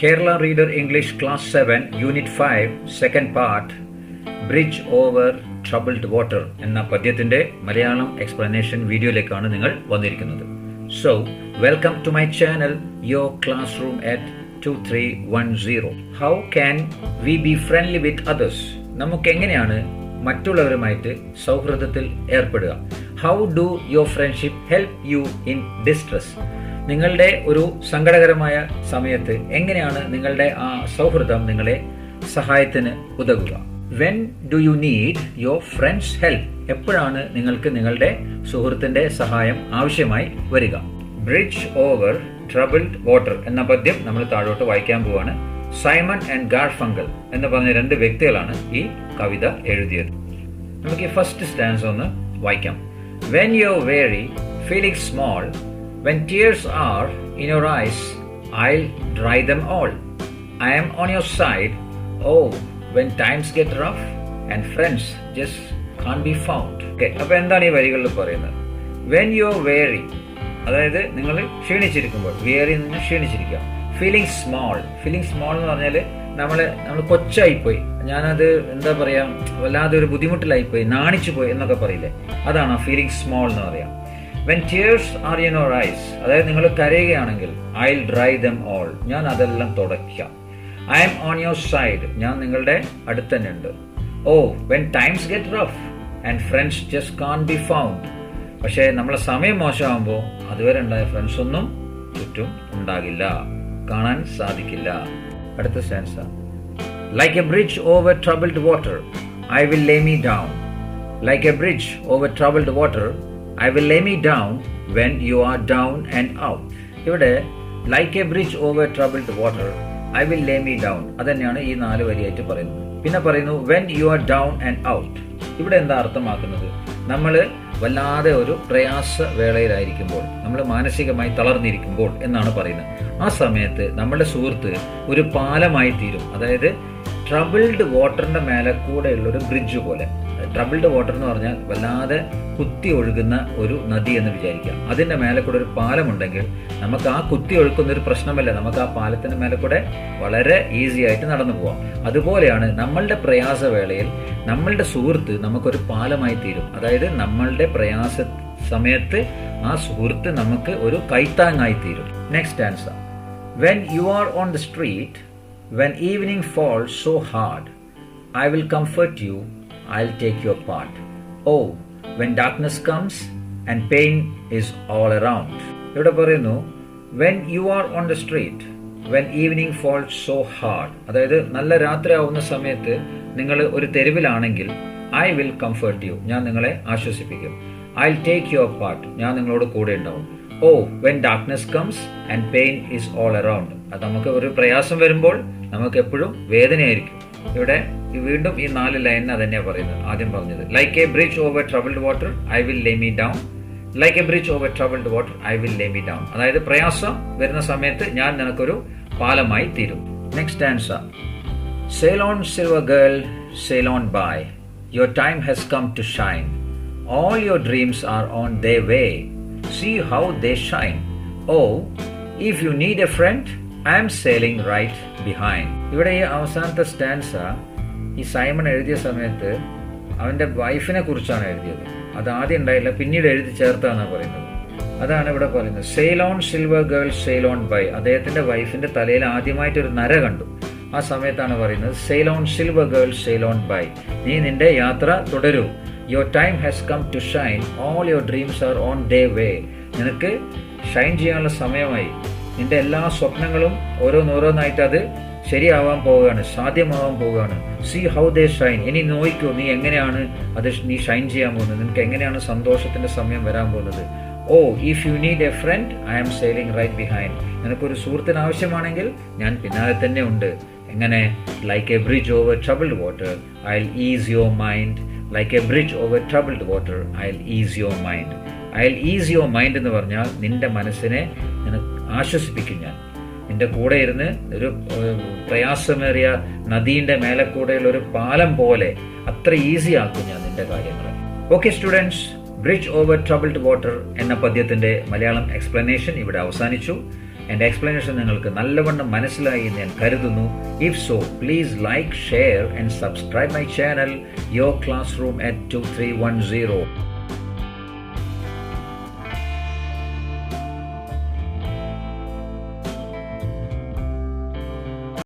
Kerala Reader English Class 7 Unit 5 Second Part Bridge Over Troubled Water എന്ന പദ്യത്തിന്റെ Malayalam explanation വീഡിയോയിലേക്കാണ് നിങ്ങൾ വന്നിരിക്കുന്നത്. So, welcome to my channel, your classroom at 2310. How can we be friendly with others? നമുക്ക് എങ്ങനെയാണ് മറ്റുള്ളവരുമായിട്ട് സൗഹൃദത്തിൽ ഏർപ്പെടുക? How do your friendship help you in distress? നിങ്ങളുടെ ഒരു സങ്കടകരമായ സമയത്ത് എങ്ങനെയാണ് നിങ്ങളുടെ ആ സൗഹൃദം നിങ്ങളെ സഹായത്തിന് ഉതകുക? When do you need your friend's help? എപ്പോഴാണ് നിങ്ങൾക്ക് നിങ്ങളുടെ സുഹൃത്തിന്റെ സഹായം ആവശ്യമായി വരിക? Bridge over troubled water എന്ന പദ്യം നമ്മൾ താഴോട്ട് വായിക്കാൻ പോവാണ്. സൈമൺ ആൻഡ് ഗാർഫങ്കൽ എന്ന് പറഞ്ഞ രണ്ട് വ്യക്തികളാണ് ഈ കവിത എഴുതിയത്. നമുക്ക് ഈ ഫസ്റ്റ് സ്റ്റാൻസ് ഒന്ന് വായിക്കാം. When you're weary, feeling small, when tears are in your eyes, I'll dry them all. I am on your side. Oh, when times get rough and friends just can't be found. Okay, അപ്പോൾ എന്താണ് ഈ വരികളിൽ പറയുന്നത്? When you're weary, അതായത് നിങ്ങൾ ക്ഷീണിച്ചിരിക്കുമ്പോൾ, weary നിന്ന് ക്ഷീണിച്ചിരിക്കുക. Feeling small എന്ന് പറഞ്ഞാൽ നമ്മൾ കൊച്ചായിപ്പോയി, ഞാനത് എന്താ പറയാ, വല്ലാതെ ഒരു ബുദ്ധിമുട്ടിലായിപ്പോയി, നാണിച്ചു പോയി എന്നൊക്കെ പറയില്ലേ, അതാണ് ഫീലിംഗ് സ്മോൾ എന്ന് പറയാം. When tears are in your eyes, അതായത് നിങ്ങൾ കരയുകയാണെങ്കിൽ, I'll dry them all, ഞാൻ അതെല്ലാം തുടയ്ക്കാം. I am on your side, ഞാൻ നിങ്ങളുടെ അടുത്ത് തന്നെ ഉണ്ട്. Oh, when times get rough and friends just can't be found, പക്ഷേ നമ്മളെ സമയം മോശമാകുമ്പോൾ അതുവരെ ഉണ്ടായ ഫ്രണ്ട്സ് ഒന്നും ചുറ്റും ഉണ്ടാകില്ല, കാണാൻ സാധിക്കില്ല. അടുത്ത stanza. Like a bridge over troubled water, I will lay me down. Like a bridge over troubled water, I will lay me down when you are down and out. ഇവിടെ like a bridge over troubled water, I will lay me down, അതന്നെയാണ് ഈ 4 വരിയായിട്ട് പറയുന്നത്. പിന്നെ പറയുന്നു when you are down and out. ഇവിടെ എന്താ അർത്ഥമാക്കുന്നത്? നമ്മൾ വല്ലാതെ ഒരു പ്രയാസ വേളയിലായിരിക്കുമ്പോൾ, നമ്മൾ മാനസികമായി തളർന്നിരിക്കുമ്പോൾ എന്നാണ് പറയുന്നത്. ആ സമയത്ത് നമ്മുടെ സുഹൃത്ത് ഒരു പാലമായി തീരും. അതായത് ട്രബിൾഡ് വാട്ടറിന്റെ മേലെ കൂടെയുള്ള ഒരു ബ്രിഡ്ജ് പോലെ. ട്രബിൾഡ് വാട്ടർ എന്ന് പറഞ്ഞാൽ വല്ലാതെ കുത്തി ഒഴുകുന്ന ഒരു നദി എന്ന് വിചാരിക്കാം. അതിന്റെ മേലെ കൂടെ ഒരു പാലമുണ്ടെങ്കിൽ നമുക്ക് ആ കുത്തി ഒഴുക്കുന്ന ഒരു പ്രശ്നമല്ല, നമുക്ക് ആ പാലത്തിന്റെ മേലെ കൂടെ വളരെ ഈസി ആയിട്ട് നടന്നു പോവാം. അതുപോലെയാണ് നമ്മളുടെ പ്രയാസവേളയിൽ നമ്മളുടെ സുഹൃത്ത് നമുക്കൊരു പാലമായി തീരും. അതായത് നമ്മളുടെ പ്രയാസ സമയത്ത് ആ സുഹൃത്ത് നമുക്ക് ഒരു കൈത്താങ്ങായി തീരും. Next answer. When you are on the street, when evening falls so hard, I will comfort you, I'll take your part. Oh, when darkness comes and pain is all around. ഇവിടെ പറയുന്നു when you are on the street, when evening falls so hard, അതായത് നല്ല രാത്രി ആവുന്ന സമയത്ത് നിങ്ങൾ ഒരു തെരുവിലാണെങ്കിൽ, I will comfort you, ഞാൻ നിങ്ങളെ ആശ്വസിപ്പിക്കും. I'll take your part, ഞാൻ നിങ്ങളോട് കൂടെ ഉണ്ടാവും. Oh, when darkness comes and pain is all around. അത് നമുക്ക് ഒരു പ്രയാസം വരുമ്പോൾ നമുക്ക് എപ്പോഴും വേദനയായിരിക്കും. ഇവിടെ വീണ്ടും ഈ 4 ലൈനിന് അതന്നെയാണ് പറയുന്നത്. ആദ്യം പറഞ്ഞത് like a bridge over troubled water, I will lay me down. Like a bridge over troubled water, I will lay me down. അതായത് പ്രയാസം വരുന്ന സമയത്ത് ഞാൻ നിനക്കൊരു പാലമായി തീരും. Next answer. Sail on silver girl, sail on by. Your time has come to shine. All your dreams are on their way. See how they shine. Oh, if you need a friend, I am sailing right behind. ഇവിടെ ഈ അവസാനത്തെ stanza ഈ Simon എഴുതിയ സമയത്ത് അവന്റെ വൈഫിനെ കുറിച്ചാണ് എഴുതിയത്. അത് ആദ്യം ഉണ്ടായില്ല, പിന്നീട് എഴുതി ചേർത്താണ് പറയുന്നത്. അതാണ് ഇവിടെ പറയുന്നത്. Sail on silver girl sail on by. അദ്ദേഹത്തിന്റെ വൈഫിന്റെ തലയിൽ ആദ്യമായിട്ടൊരു നര കണ്ടു. ആ സമയത്താണ് പറയുന്നത് sail on silver girl sail on by. നീ നിന്റെ യാത്ര തുടരൂ. Your time has come to shine. All your dreams are on their way. നിനക്ക് ഷൈൻ ചെയ്യാനുള്ള സമയമായി. നിന്റെ എല്ലാ സ്വപ്നങ്ങളും ഓരോന്നോരോന്നായിട്ട് അത് ശരിയാവാൻ പോവുകയാണ്, സാധ്യമാവാൻ പോവുകയാണ്. See how they shine. ഇനി നോയിക്കോ, നീ എങ്ങനെയാണ് അത് നീ ഷൈൻ ചെയ്യാൻ പോകുന്നത്, നിനക്ക് എങ്ങനെയാണ് സന്തോഷത്തിന്റെ സമയം വരാൻ പോകുന്നത്. Oh, if you need a friend, I am sailing right behind. നിനക്കൊരു സുഹൃത്തിന് ആവശ്യമാണെങ്കിൽ ഞാൻ പിന്നാലെ തന്നെ ഉണ്ട്. എങ്ങനെ? Like a bridge over troubled water, I'll ease your mind. Like a bridge over troubled water, I'll ease your mind. I'll ease your mind എന്ന് പറഞ്ഞാൽ നിന്റെ മനസ്സിനെ ആശ്വസിപ്പിക്കും ഞാൻ. നിന്റെ കൂടെ ഇരുന്ന് ഒരു പ്രയാസമേറിയ നദീന്റെ മേലെ കൂടെയുള്ള ഒരു പാലം പോലെ അത്ര ഈസി ആക്കും ഞാൻ നിന്റെ കാര്യങ്ങളെ. Okay students, bridge over troubled water എന്ന പദ്യത്തിന്റെ മലയാളം എക്സ്പ്ലനേഷൻ ഇവിടെ അവസാനിച്ചു. എൻ്റെ എക്സ്പ്ലനേഷൻ നിങ്ങൾക്ക് നല്ലവണ്ണം മനസ്സിലായി എന്ന് ഞാൻ കരുതുന്നു. If so, please like, share and subscribe my channel your class room at 2310.